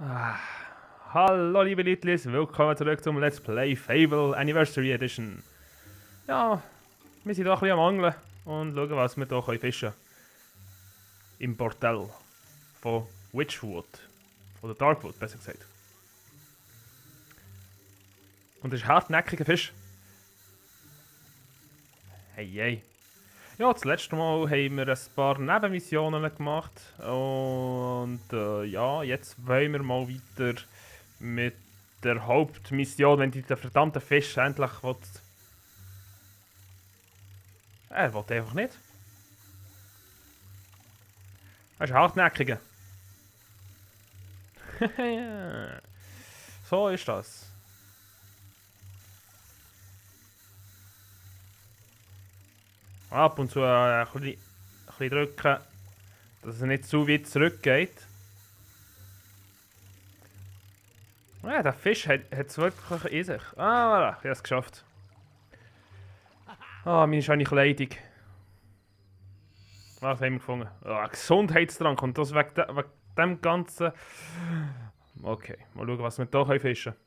Ah, hallo liebe Leute, willkommen zurück zum Let's Play Fable Anniversary Edition. Ja, wir sind doch ein bisschen am Angeln und schauen, was wir hier fischen können. Im Bordell von Witchwood. Oder Darkwood, besser gesagt. Und das ist ein hartnäckiger Fisch. Hey, hey. Ja, das letzte Mal haben wir ein paar Nebenmissionen gemacht. Und ja, jetzt wollen wir mal weiter mit der Hauptmission, wenn der verdammte Fisch endlich will. Er will einfach nicht. Er ist ein hartnäckiger. So ist das. Ab und zu ein bisschen drücken, dass er nicht zu weit zurückgeht. Ja, der Fisch hat es wirklich in sich. Ah, voilà, ich habe es geschafft. Ah, meine schöne Kleidung. Was haben wir gefunden? Ah, Gesundheitstrank. Und das wegen dem ganzen... Okay, mal schauen, was wir hier fischen können.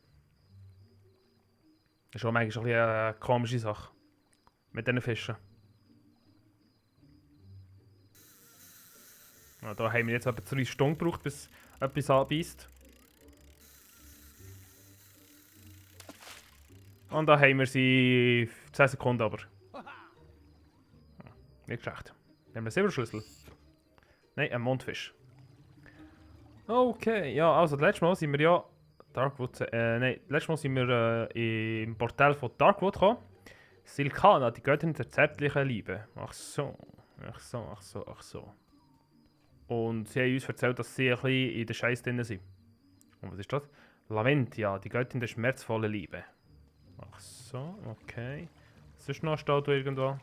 Das ist auch manchmal ein bisschen eine komische Sache. Mit diesen Fischen. Ja, da haben wir jetzt etwa 3 Stunden gebraucht, bis etwas anbeißt. Und da haben wir sie 10 Sekunden aber. Nicht schlecht. Dann haben wir einen Silberschlüssel. Nein, ein Mondfisch. Okay, ja, also letztes Mal sind wir ja... Darkwood... nein, letztes Mal sind wir im Portal von Darkwood gekommen. Silkana, die Göttin der zärtlichen Liebe. Ach so. Ach so, ach so, ach so. Und sie haben uns erzählt, dass sie ein bisschen in der Scheiß drin sind. Und was ist das? Laventia, die Göttin der schmerzvollen Liebe. Ach so, okay. Was ist noch eine Statue irgendwo?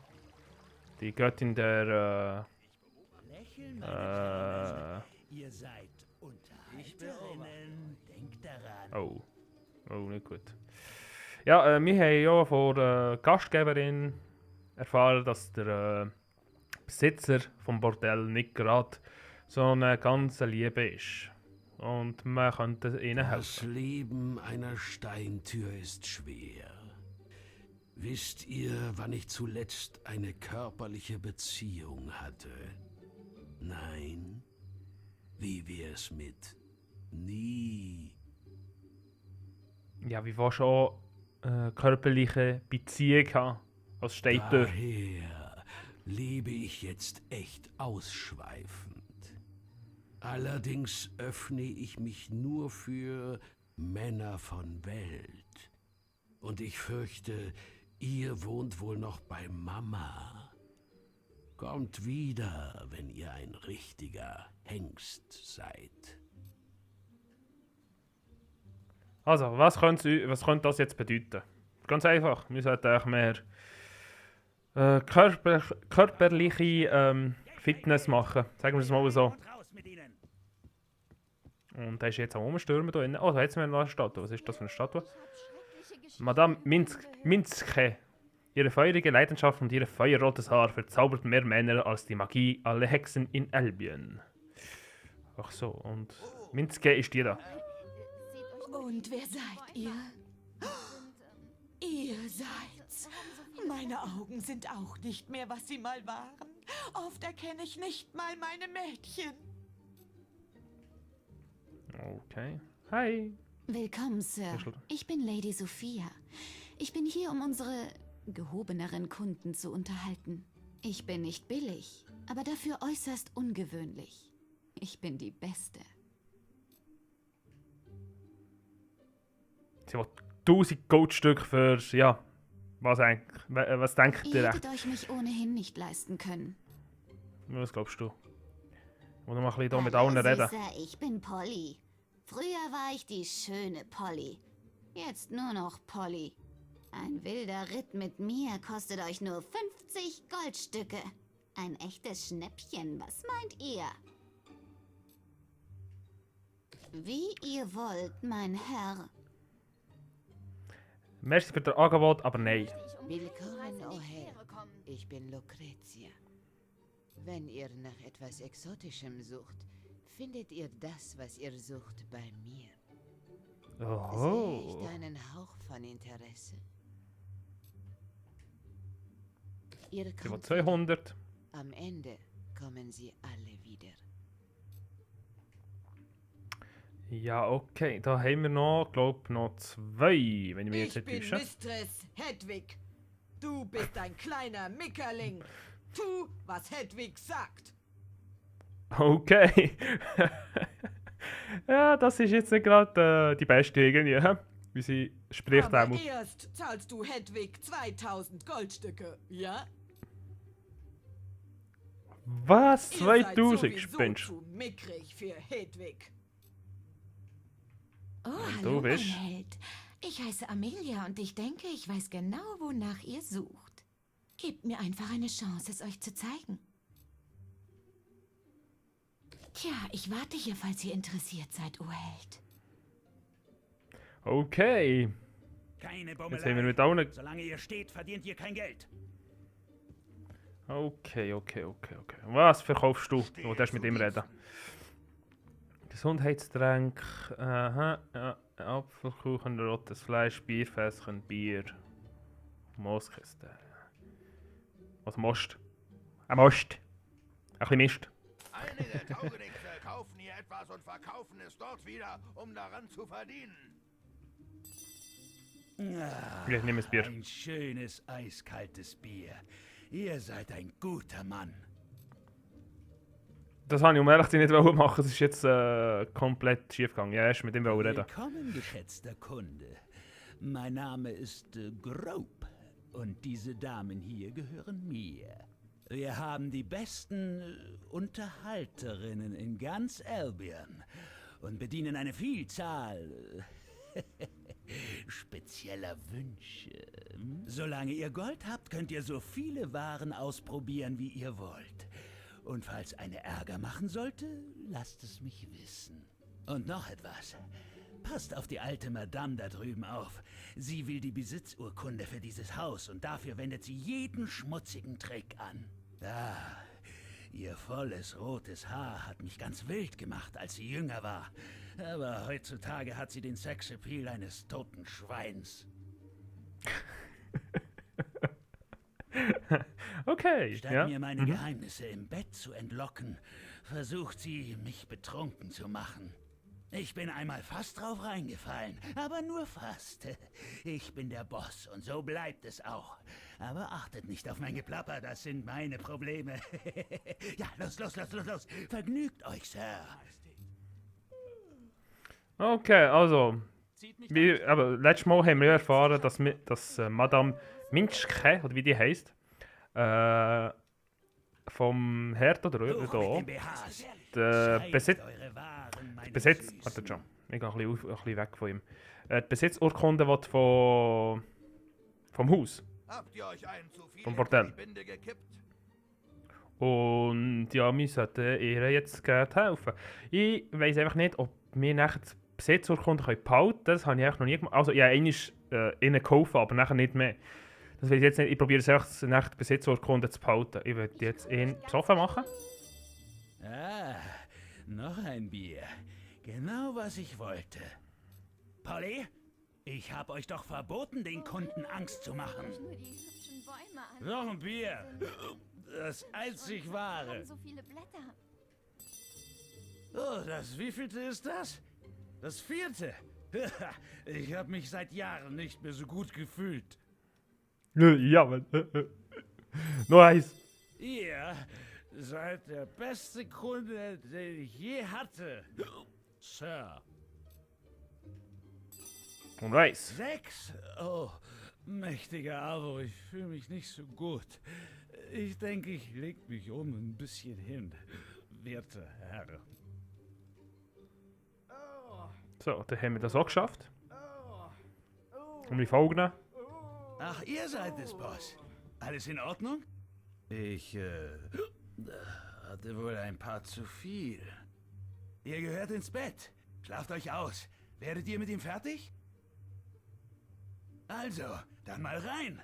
Die Göttin der... Ihr seid Unterhalterinnen, denkt daran. Oh. Oh, nicht gut. Ja, wir haben ja von der Gastgeberin erfahren, dass der Besitzer vom Bordell nicht gerade so eine ganze Liebe ist. Und man könnte ihnen Das helfen. Leben einer Steintür ist schwer. Wisst ihr, wann ich zuletzt eine körperliche Beziehung hatte? Nein? Wie wär's mit nie? Ja, wie war schon körperliche Beziehung haben, als steht dort. Daher lebe ich jetzt echt ausschweifend. Allerdings öffne ich mich nur für Männer von Welt. Und ich fürchte, ihr wohnt wohl noch bei Mama. Kommt wieder, wenn ihr ein richtiger Hengst seid. Also, was könnte das jetzt bedeuten? Ganz einfach, wir sollten eigentlich mehr körperliche Fitness machen, sagen wir es mal so. Und der ist jetzt am Umstürmen hier innen. Oh, da hat es mir noch eine Statue. Was ist das für eine Statue? Madame Minske. Ihre feurige Leidenschaft und ihr feuerrotes Haar verzaubert mehr Männer als die Magie aller Hexen in Albion. Ach so, und Minske ist die da. Und wer seid ihr? Ihr seid's. Meine Augen sind auch nicht mehr, was sie mal waren. Oft erkenne ich nicht mal meine Mädchen. Okay. Hi. Willkommen, Sir. Ich bin Lady Sophia. Ich bin hier, um unsere gehobeneren Kunden zu unterhalten. Ich bin nicht billig, aber dafür äußerst ungewöhnlich. Ich bin die Beste. Sie will 1000 Goldstücke für, ja, was eigentlich? Was denkt Ihr ihr? hättet euch mich ohnehin nicht leisten können. Was glaubst du? Ich will noch mal ein bisschen hier mit allen reden. Süßer, ich bin Polly. Früher war ich die schöne Polly. Jetzt nur noch Polly. Ein wilder Ritt mit mir kostet euch nur 50 Goldstücke. Ein echtes Schnäppchen, was meint ihr? Wie ihr wollt, mein Herr. Merci für das Angebot, aber nein. Willkommen, oh Herr. Ich bin Lucretia. Wenn ihr nach etwas Exotischem sucht, findet ihr das, was ihr sucht, bei mir. Oh. Sehe ich einen Hauch von Interesse? Ihr Sie will kommt 200. wieder. Am Ende kommen sie alle wieder. Ja, okay. Da haben wir noch, glaube noch 2, wenn ich mich jetzt Ich nicht bin täusche. Mistress Hedwig. Du bist ein kleiner Mickerling. Tu, was Hedwig sagt. Okay. Ja, das ist jetzt nicht gerade die beste irgendwie, hä? Wie sie spricht Aber auch. erst zahlst du Hedwig 2000 Goldstücke, ja? Was? Ihr seid 2000? sowieso Spinnst zu mickrig für Hedwig. Oh, Und hallo, du mein bist? Held. Ich heiße Amelia und ich denke, ich weiß genau, wonach ihr sucht. Gebt mir einfach eine Chance, es euch zu zeigen. Tja, ich warte hier, falls ihr interessiert seid, o Held. Okay. Keine Jetzt haben wir Bummelei. mit allen. Solange ihr steht, verdient ihr kein Geld. Okay. Was verkaufst du? Du darfst mit ihm reden. Gesundheitstränk, aha, ja, Apfelkuchen, rotes Fleisch, Bierfässchen, Bier, Mooskiste. Was Most? Ein Most. Ein bisschen Mist. Einige Taugenichtse kaufen hier etwas und verkaufen es dort wieder, um daran zu verdienen. Ich nehme das Bier. Ein schönes, eiskaltes Bier. Ihr seid ein guter Mann. Das habe ich um ehrlich zu sein nicht machen. Das ist jetzt komplett schief gegangen. Ja, erst mit ihm reden. Willkommen, geschätzter Kunde. Mein Name ist Grope und diese Damen hier gehören mir. Wir haben die besten Unterhalterinnen in ganz Albion und bedienen eine Vielzahl spezieller Wünsche. Solange ihr Gold habt, könnt ihr so viele Waren ausprobieren, wie ihr wollt. Und falls eine Ärger machen sollte, lasst es mich wissen. Und noch etwas. Passt auf die alte Madame da drüben auf. Sie will die Besitzurkunde für dieses Haus und dafür wendet sie jeden schmutzigen Trick an. Ah, ihr volles rotes Haar hat mich ganz wild gemacht, als sie jünger war. Aber heutzutage hat sie den Sexappeal eines toten Schweins. Okay. Statt Ja. mir meine Geheimnisse im Bett zu entlocken, versucht sie, mich betrunken zu machen. Ich bin einmal fast drauf reingefallen, aber nur fast. Ich bin der Boss und so bleibt es auch. Aber achtet nicht auf mein Geplapper, das sind meine Probleme. Ja, los. Vergnügt euch, Sir. Okay, also. Aber letztes Mal haben wir ja erfahren, dass Madame Minschke, oder wie die heisst, vom Herd oder Hoch mit da, den BHs. der Zeigt Besitz. eure Waren, meine Besitz. Süßen. Warte schon. Ich gehe ein bisschen weg von ihm. Die Besitzurkunde wird vom Haus. Habt ihr euch einen zu viel Vom in Bordell. die Binde gekippt? Und ja, wir sollten ihr jetzt gerne helfen. Ich weiss einfach nicht, ob wir nachher die Besitzurkunde behalten können. Das habe ich eigentlich noch nie gemacht. Also, ja, einmal innen gekauft, aber nachher nicht mehr. Das weiß ich jetzt nicht. Ich probiere es einfach, nach die Besitzurkunde zu behalten. Ich werde jetzt ihn besoffen machen. Ah, noch ein Bier. Genau, was ich wollte. Polly, ich habe euch doch verboten, den Kunden Angst zu machen. Nur die hübschen Bäume an. Noch ein Bier. Das einzig wahre. So viele Blätter. Oh, das wievielte ist das? Das 4. Ich habe mich seit Jahren nicht mehr so gut gefühlt. Ja, Mann. Noch eins. Ihr seid der beste Kunde, den ich je hatte. Sir. Und eins. 6? Oh, mächtiger Avo, ich fühle mich nicht so gut. Ich denke, ich leg mich ein bisschen hin, werter Herr. So, dann haben wir das auch geschafft. Und wir folgen. Ach, ihr seid es, Boss. Alles in Ordnung? Ich, hatte wohl ein paar zu viel. Ihr gehört ins Bett. Schlaft euch aus. Werdet ihr mit ihm fertig? Also, dann mal rein.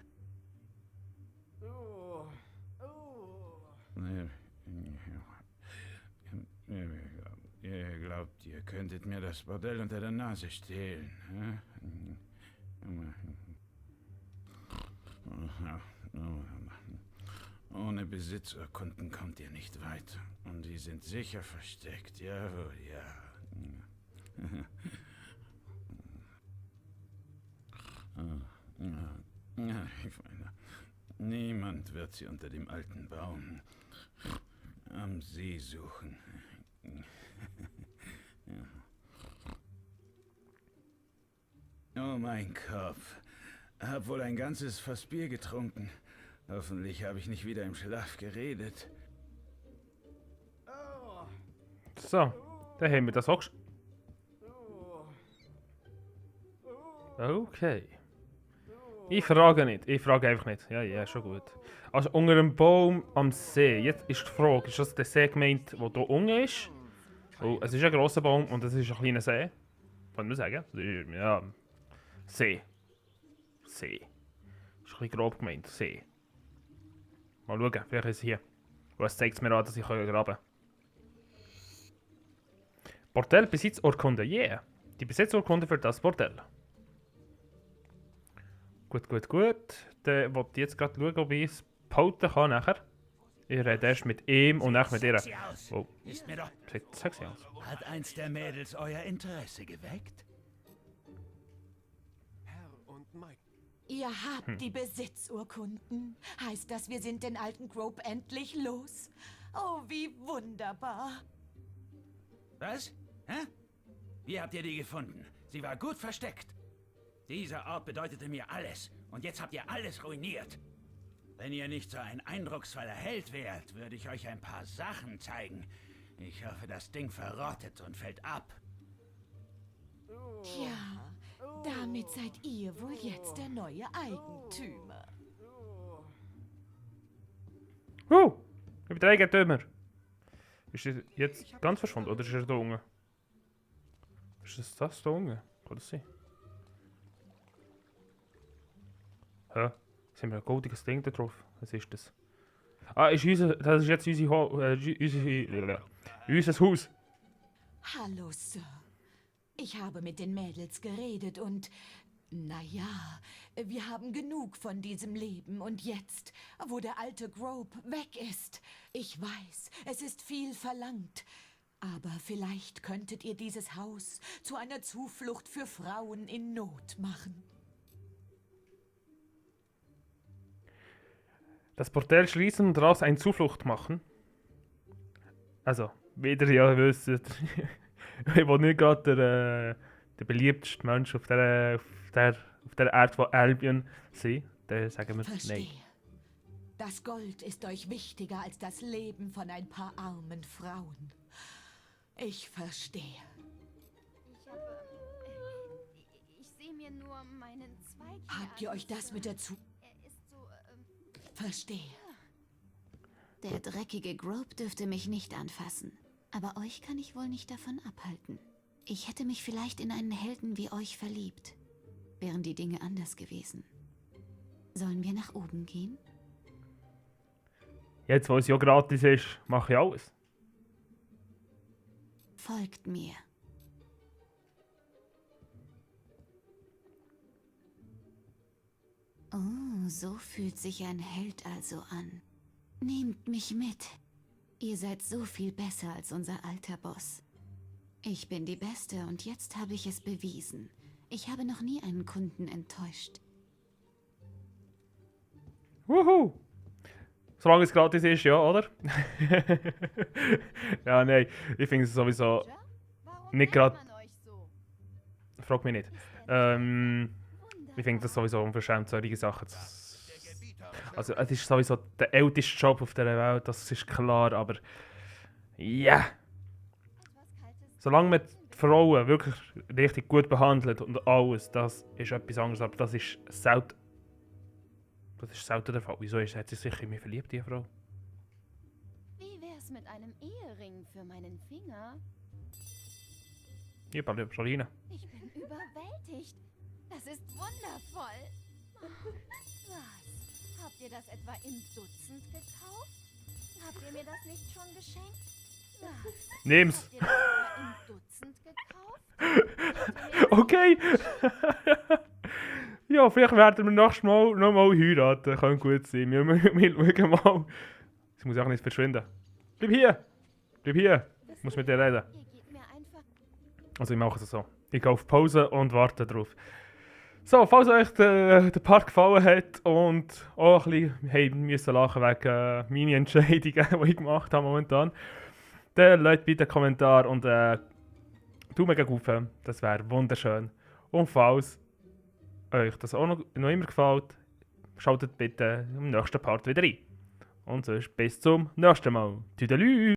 glaubt, ihr könntet mir das Bordell unter der Nase stehlen. Ohne Besitzurkunden kommt ihr nicht weiter. Und die sind sicher versteckt. Jawohl, ja. Ich meine, niemand wird sie unter dem alten Baum am See suchen. Oh, mein Kopf. Hab wohl ein ganzes Fass Bier getrunken. Hoffentlich habe ich nicht wieder im Schlaf geredet. So, dann haben wir das auch. Okay. Ich frage nicht. Ich frage einfach nicht. Ja, ja, schon gut. Also unter einem Baum am See. Jetzt ist die Frage, ist das der See gemeint, der hier unten ist? Oh, es ist ein grosser Baum und es ist ein kleiner See. Kann man sagen? Ja. See. See. Ist ein bisschen grob gemeint. See. Mal schauen, vielleicht ist es hier. Was zeigt es mir an, dass ich graben kann. Bordell Besitzurkunde. Yeah. Die Besitzurkunde für das Bordell. Gut, gut, gut. Dann wollte ich jetzt gerade schauen, ob ich es behalten kann nachher. Ich rede erst mit ihm und dann mit ihr. Oh, Ist mir doch. sieht sexy aus. Hat eins der Mädels euer Interesse geweckt? Herr und Mike. Ihr habt die Besitzurkunden. Heißt das, wir sind den alten Grope endlich los? Oh, wie wunderbar. Was? Hä? Wie habt ihr die gefunden? Sie war gut versteckt. Dieser Ort bedeutete mir alles. Und jetzt habt ihr alles ruiniert. Wenn ihr nicht so ein eindrucksvoller Held wärt, würde ich euch ein paar Sachen zeigen. Ich hoffe, das Ding verrottet und fällt ab. Tja, damit seid ihr wohl jetzt der neue Eigentümer. Ich bin der Eigentümer. Ist er jetzt ganz verschwunden oder ist er da unten? Ist das da unten? Kann das sein? Hä? Jetzt haben wir ein goldiges Ding da drauf. Was ist das? Ah, das ist jetzt unser Haus. Hallo, Sir. Ich habe mit den Mädels geredet und, naja, wir haben genug von diesem Leben und jetzt, wo der alte Grope weg ist. Ich weiß, es ist viel verlangt, aber vielleicht könntet ihr dieses Haus zu einer Zuflucht für Frauen in Not machen. Das Bordell schließen und daraus eine Zuflucht machen. Also, wieder ja wisst, ich will nicht gerade der beliebteste Mensch auf der Erde von Albion sein. Dann sagen wir Verstehe. nein. Das Gold ist euch wichtiger als das Leben von ein paar armen Frauen. Ich verstehe. Ich sehe mir nur meinen Zweig. Habt ihr euch das mit der Er ist so, Verstehe. Der dreckige Grope dürfte mich nicht anfassen. Aber euch kann ich wohl nicht davon abhalten. Ich hätte mich vielleicht in einen Helden wie euch verliebt. Wären die Dinge anders gewesen. Sollen wir nach oben gehen? Jetzt, wo es ja gratis ist, mache ich alles. Folgt mir. Oh, so fühlt sich ein Held also an. Nehmt mich mit. Ihr seid so viel besser als unser alter Boss. Ich bin die Beste und jetzt habe ich es bewiesen. Ich habe noch nie einen Kunden enttäuscht. Wuhu! Solange es gratis ist, ja, oder? Ja, nein, ich finde es sowieso nicht gerade. Frag mich nicht. Ich finde das sowieso unverschämt, solche Sachen zu. Also, es ist sowieso der älteste Job auf dieser Welt, das ist klar, aber. Ja! Yeah. Solange man die Frauen wirklich richtig gut behandelt und alles, das ist etwas anderes, aber das ist selten. Das ist selten der Fall. Wieso hat sie sich in mich verliebt, die Frau? Wie wär's mit einem Ehering für meinen Finger? Hier, Pauline. Ich bin überwältigt. Das ist wundervoll. Was? Habt ihr das etwa im Dutzend gekauft? Habt ihr mir das nicht schon geschenkt? Was? Nehm's! Habt ihr das etwa im Dutzend Okay. Ja, vielleicht werden wir nächstes Mal nochmal heiraten. Kann gut sein. Wir schauen mal. Ich muss auch nicht verschwinden. Bleib hier. Bleib hier. Ich muss mit dir reden. Ihr geht mir einfach... Also ich mache es so. Ich gehe auf Pause und warte drauf. So, falls euch der Part gefallen hat und auch ein bisschen müssen lachen wegen meinen Entscheidungen, die ich gemacht habe momentan, dann lasst bitte einen Kommentar und Daumen gegen rauf. Das wäre wunderschön. Und falls euch das auch noch immer gefällt, schaltet bitte im nächsten Part wieder ein. Und sonst bis zum nächsten Mal. Tüdelü!